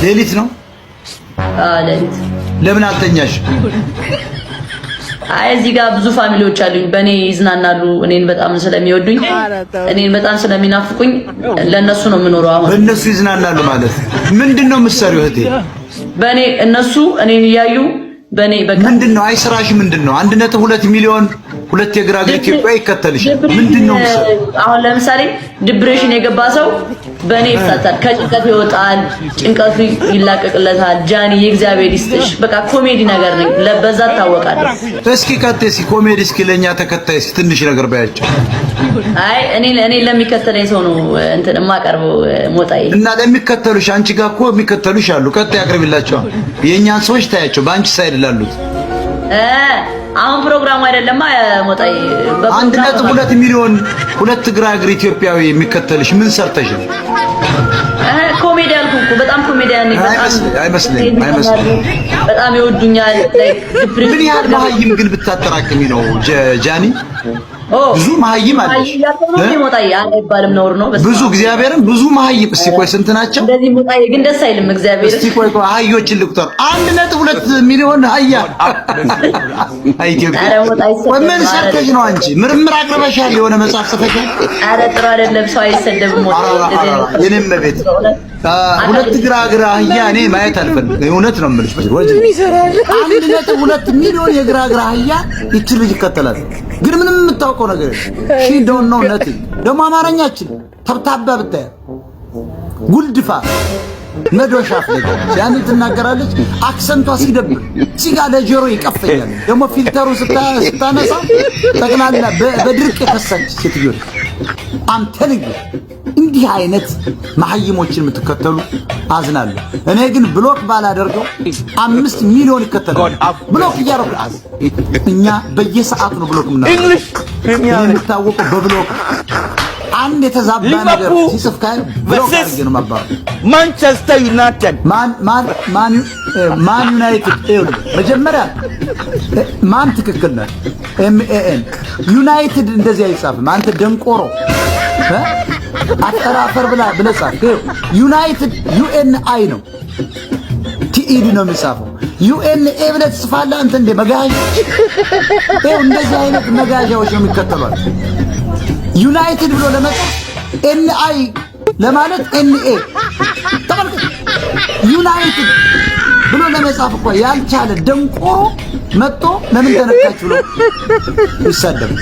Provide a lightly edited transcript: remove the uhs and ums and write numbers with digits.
ሌሊት ነው? ሌሊት። ለምን አልተኛሽ? አይ እዚህ ጋር ብዙ ፋሚሊዎች አሉኝ፣ በእኔ ይዝናናሉ፣ እኔን በጣም ስለሚወዱኝ፣ እኔን በጣም ስለሚናፍቁኝ ለነሱ ነው የምኖረው። አሁን እነሱ ይዝናናሉ ማለት ምንድነው የምትሰሪው እህቴ? በእኔ እነሱ እኔን እያዩ በእኔ በቃ ምንድነው? አይ ስራሽ ምንድነው? 1.2 ሚሊዮን ሁለት የግራግ ኢትዮጵያ ይከተልሽ ምንድነው የምትሰሪው? አሁን ለምሳሌ ዲፕሬሽን የገባ ሰው በእኔ ይፈታል፣ ከጭንቀቱ ይወጣል፣ ጭንቀቱ ይላቀቅለታል። ጃኒ የእግዚአብሔር ይስጥሽ። በቃ ኮሜዲ ነገር ነኝ፣ በዛ ታወቃለህ። እስኪ ቀጥይ፣ እስኪ ኮሜዲ፣ እስኪ ለኛ ተከታይ እስኪ ትንሽ ነገር ባያቸው። አይ እኔ ለሚከተለኝ ሰው ነው እንትን የማቀርበው ሞጣዬ። እና ለሚከተሉሽ አንቺ ጋር እኮ የሚከተሉሽ አሉ። ቀጥይ አቅርቢላቸው። የኛን ሰዎች ታያቸው፣ በአንቺ ሳይድ ላሉት። አሁን ፕሮግራሙ አይደለማ ሞጣዬ። 1.2 ሚሊዮን ሁለት ግራግር ኢትዮጵያዊ የሚከተልሽ ምን ሰርተሽ ነው? ኮሜዲ አልኩህ እኮ በጣም ኮሜዲያን ነኝ። አይመስለኝም። በጣም ይወዱኛል። ምን ያህል መሀይም ግን ብታጠራቅሚ ነው ጃኒ? ብዙ መሀይም አለሽ። ሞጣዬ አይባልም፣ ነውር ነው። ብዙ እግዚአብሔርን ብዙ መሀይም። እስቲ ቆይ ስንት ናቸው? እንደዚህ ሞጣዬ ግን ደስ አይልም። እግዚአብሔር እስቲ ቆይ አህዮችን ልቁጠር። 1.2 ሚሊዮን አህያ ኢትዮጵያ። ቆይ ምን ሰርተሽ ነው አንቺ? ምርምር አቅርበሻል? የሆነ መጽሐፍ ጽፈሻል? ኧረ ጥሩ አይደለም፣ ሰው አይሰደብም ሞጣዬ። የኔም ቤት ሁለት ግራግር አህያ እኔ ማየት አልፈልግም። እውነት ነው የምልሽ። 1.2 ሚሊዮን የግራግር አህያ ይቺ ልጅ ይከተላል። ግን ምንም የምታውቀው ነገር ሺ ዶንት ኖ ነቲንግ። ደግሞ አማርኛችን ተብታባ ብታይ ጉልድፋ መዶሻ ፍለጋ ያን ትናገራለች። አክሰንቷ ሲደብር ሲጋ ለጆሮ ይቀፈኛል። ደግሞ ፊልተሩ ስታነሳ ጠቅላላ በድርቅ የፈሰች ሴትዮ አም ቴሊንግ እንዲህ አይነት መሀይሞችን የምትከተሉ አዝናለሁ። እኔ ግን ብሎክ ባላደርገው 5 ሚሊዮን ይከተላል። ብሎክ እያደረኩ እኛ በየሰዓቱ ነው ብሎክ ምናምን የምታወቀው በብሎክ አንድ የተዛባ ነገር ሲጽፍ ካይ ብሎክ አድርጌ ነው ማባረር። ማንቸስተር ዩናይትድ ማን ዩናይትድ መጀመሪያ ማን ትክክል ነው? ኤምኤኤን ዩናይትድ እንደዚህ አይጻፍም። አንተ ደንቆሮ አጠራፈር ብለህ ጻፍ። ዩናይትድ ዩኤንአይ ነው፣ ቲኢዲ ነው የሚጻፈው። ዩኤንኤ ብለህ ትጽፋለህ አንተ እንደ መጋዣ። እንደዚህ አይነት መጋዣዎች ነው የሚከተሏል። ዩናይትድ ብሎ ለመጻፍ ኤንአይ ለማለት ኤንኤ ተመልከት። ዩናይትድ ብሎ ለመጻፍ እኮ ያልቻለ ደንቆሮ መጥቶ ለምን ተነካችሁ ብሎ ይሳደብ።